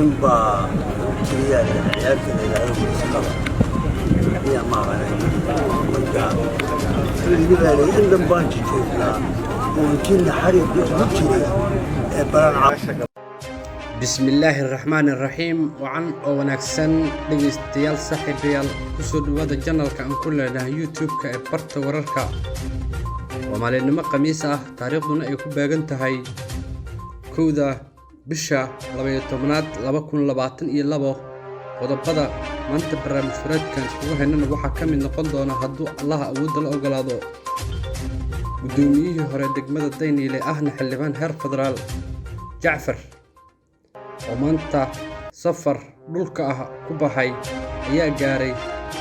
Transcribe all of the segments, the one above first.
نبا كريا العيال كذا يقولون سقطة هي ما غنى مرجع اللي بالي عندهم بانجي كذا ممكن حريق ممكن بران عاشق. بسم الله الرحمن الرحيم وعن ونكسن دغيستيال صاحبيال kusoo dhawaada channelka aan ku leenahay YouTube-ka ee barta wararka Soomaaliyada khamiis ah taariikhduna ay ku baagan tahay 1 bisha 12aad 2022 qodobada maanta barnaamijkan ugu haynana waxa ka mid noqon doona hadduu Allah awood la ogolaado gudoomiyihii hore degmada Daynile ahna xildhibaan heer federaal Jacfar ومانتا سفر dhulka ah ku baxay ayaa gaaray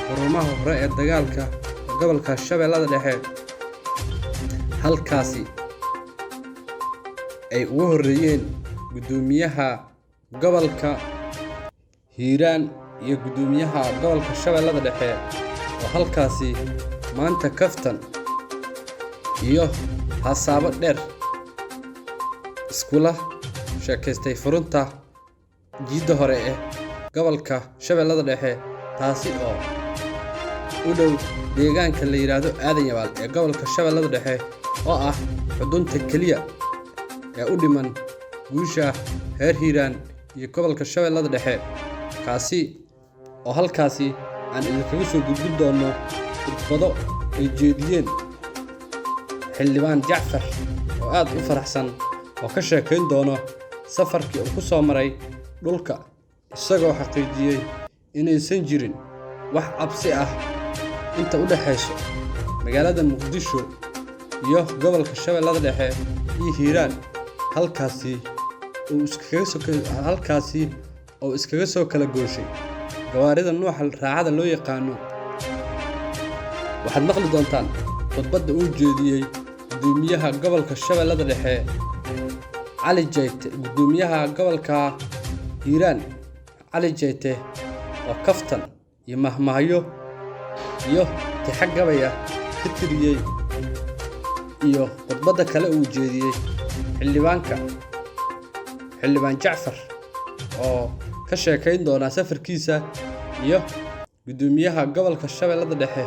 xarumaha hore ee dagaalka gobolka Shabeellada Dhexe halkaasi ay ugu horeeyeen gudoomiyaha gobolka Hiiraan iyo gudoomiyaha gobolka Shabeellada Dhexe oo halkaasi maanta kaftan iyo hasaabo dheer iskula sheekaystay furunta jiida hore ee gobolka Shabeellada Dhexe taasi oo u dhow deegaanka la yiraahdo Aadan Yabaal ee gobolka Shabeellada Dhexe oo ah xudunta kaliya ee u dhiman guusha heer Hiiraan iyo gobolka Shabeellada Dhexe kaasi oo halkaasi aan idinkaga soo gudbin doono khudbado ay jeediyeen xildhibaan Jacfar oo aad u faraxsan oo ka sheekayn doono safarkii uu ku soo maray dhulka isagoo xaqiijiyay inaysan jirin wax cabsi ah inta u dhaxayso magaalada Muqdisho iyo gobolka Shabeellada Dhexe iyo Hiiraan halkaasi oo iskaga soo kala gooshay gawaarida nooca raacada loo yaqaano waxaad maqli doontaan khudbadda uu jeediyay gudoomiyaha gobolka Shabeellada Dhexe Ali Jayte gudoomiyaha gobolka Hiiraan Ali Jayte oo kaftan iyo mahmaayo iyo taxagabaya ka tiriyay iyo khudbadda kale uu jeediyay xildhibaan Jacfar oo ka sheekayn doona safarkiisa iyo gudoomiyaha gobolka Shabeellada Dhexe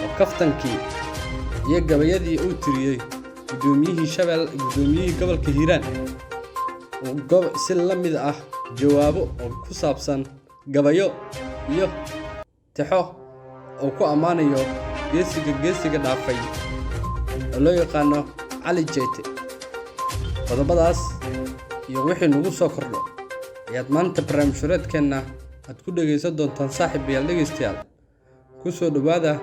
oo kaftankii iyo gabayadii uu tiriyay gudoomiyihii gobolka Hiiraan oo si la mid ah jawaabo oo ku saabsan gabayo iyo taxo oo ku amaanayo geesiga dhaafay oo loo yaqaano Ali Jayte qodobadaas iyo wixii nagu soo kordho ayaad maanta barnaamijkeena aad ku dhageysan doontaan saaxiibayaal dhageystayaal ku soo dhawaada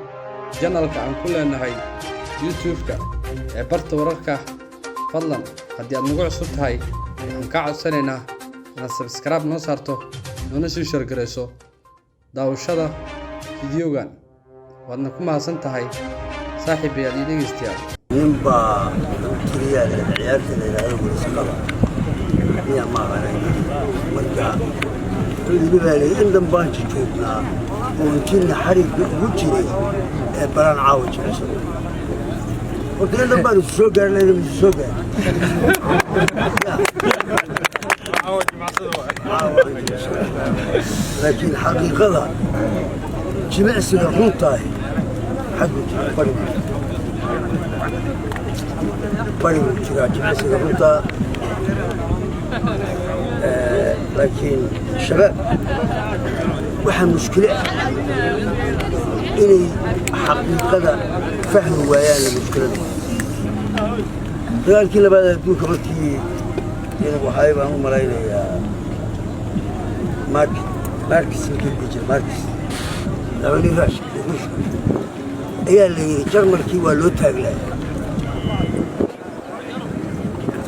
channelka aan ku leenahay YouTube-ka ee barta wararka fadlan haddii aad nagu cusub tahay waxaan ka codsanaynaa inaad subscribe noo saarto noona sii share gareyso daawashada fiidiyogan waadna ku mahadsan tahay saaxiibayaal iyo dhageystayaal نبا كريا العيال كذا يقولون سقطة هي ما غنى مرجع اللي بالي عندهم بانجي كذا ممكن حريق ممكن بران عاوج قلت له لما السوق قال لي من السوق لكن حقيقة جمع سلاحون طاهي حقه بريء كذا جمع سلاحون طاهي لكن الشباب وحن مشكلة إني حقيقة فهم ويانا المشكلة دي لكن بعد دوك مركي أنا وحايب أنا ملاينا يا ماركس يمكن بيجي ماركس لو إني راش هي اللي جرمركي ولو تاجله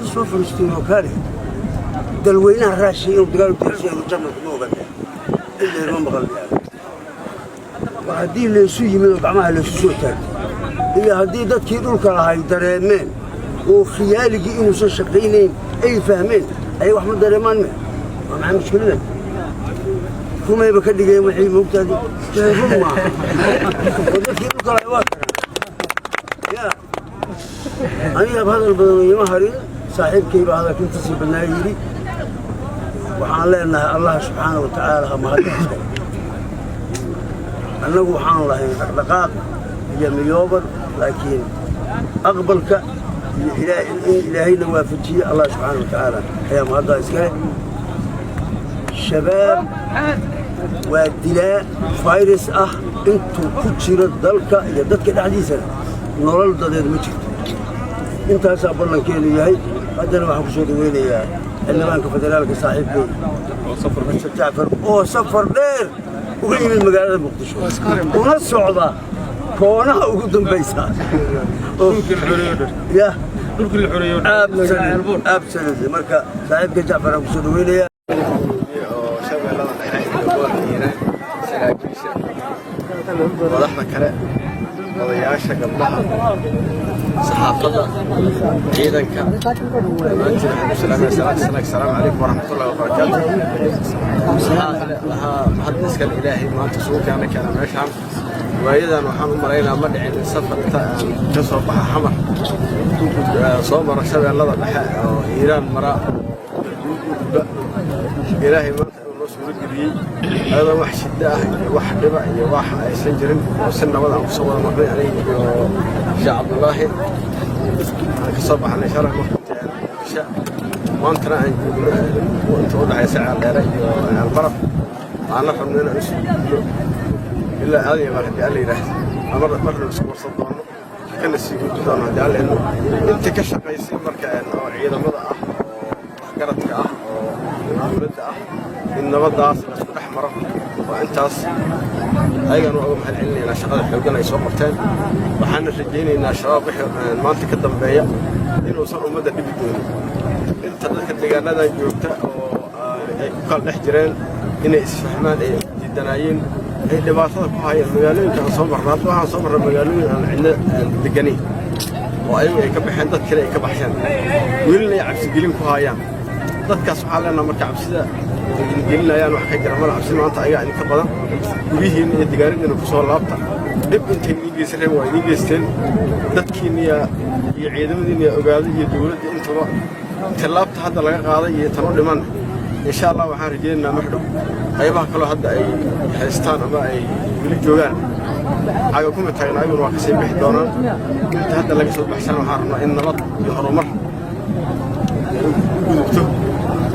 تصوف فلسطين وكاره دلوينا راشي يوم قالوا ترشي جرمرك مو غدا اللي ما مغلي وهدي اللي يسوي من طعمها اللي سوتك هي هدي دتك يدولك هاي دريمين وخيالي إنه شقينين أي فاهمين أي واحد من دريمان ما مع مشكلة كم يبقى كده جاي محي مبتدئ جايبهم معه ودتك يدولك هاي واحد يا أنا بهذا البدوي ما هرين صاحب كيف هذا كنت سيب النايري waxaan leenahay allah subxaana wa tacaala ha mahadnaqo annagu waxaan lahayn dhaqdhaqaaq iyo miyoobar laakiin aqbalka iyo ilaahayna waafajiye allah subxaana wa tacaala ayaa mahaddaa iskale shabaab waa dilaa fayrus ah intuu ku jiro dalka iyo dadka dhexdiisana nolol dadeed ma jirto intaasaa ballankeedu yahay haddana waxaan ku soo dhaweynayaa xildhibaanka federaalka saaxiibkeyga jacfar oo safar dheer uga yimid magaalada muqdisho una socda koonaha ugu dambaysa absolutely marka saaxiibka jacfar aan ku soo dhaweynayaa madaxda kale odayaasha gabdhaha saxaafadda ciidanka dhammaantiin asalaamu calaykum waraxmatullahi wabarakaatu waxaa kale lahaa mahadniskale ilaahay maanta suukaana keena meeshaan waayadan waxaan u malaynaa ma dhicin in safarta aan ka soo baxa xamar soo maro shabeellada dhexe oo hiiraan maraa ilaahay maanta inuu noo suuro geliyey ayadoo wax shidda ah iyo wax dhiba iyo wax aysan jirin oo si nabad aan kusoo wada marnay aniga iyo sheekh cabdullaahi aan ka soo baxnay shalay marka maantana aan joogno inta u dhexaysa ceeldheere iyo ceelbaraf aan la rabno inaan isu gudbino ilaa aadaya baa haddii alla yidhaahda marna isku warsan doono kana sii gudbi doono haddii alla idmo inta ka shaqaysay marka oo ciidamada ah oo garadka ah oo dowladda ah in nabaddaas laisku dhex maro waa intaas ayagaan uga mahad celinaynaa shaqada xooggan ay soo qabteen waxaana rajaynaynaa shabaab wixii maanta ka dambeeya inuusan ummadda dhibi doonin inta dadka deegaanadan joogta oo ay ku kala dhex jireen inay isfahmaan ay diidanaayeen ay dhibaatada ku hayeen magaalooyinka aan soo marna hadda waxaan soo marna magaalooyin aan cidna deganayn oo ayagu ay ka baxeen dad kale ay ka baxsheen welina ay cabsigelin ku hayaan dadkaas waxaa leenaha marka cabsida gelinayaan wax ka jira mala cabsi maanta ayagaa idinka badan guryihiinna iyo degaanidiina ku soo laabta dhib intay idiin geysareen waa idiin geysteen dadkiinna iyo ciidamadiinna iyo ogaada iyo dowladda intaba tallaabta hadda laga qaaday iyo tan u dhiman insha allah waxaan rajaynaynaa mardhow qaybaha kaloo hadda ay haystaan ama ay weli joogaan xaga kuma taagna ayaguna waa kasii bixi doonaan inta hadda laga soo baxsana waxaan rabnaa in nabad iyo horumar gudubto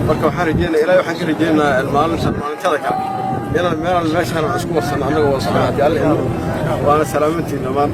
marka waxaan rajeynaa ilaahay waxaan ka rajeynayaa maalintada kale inaan meelaan meeshaan aan isku marsanno annaga waa haddii alla idmo waana salaamantiin dhammaan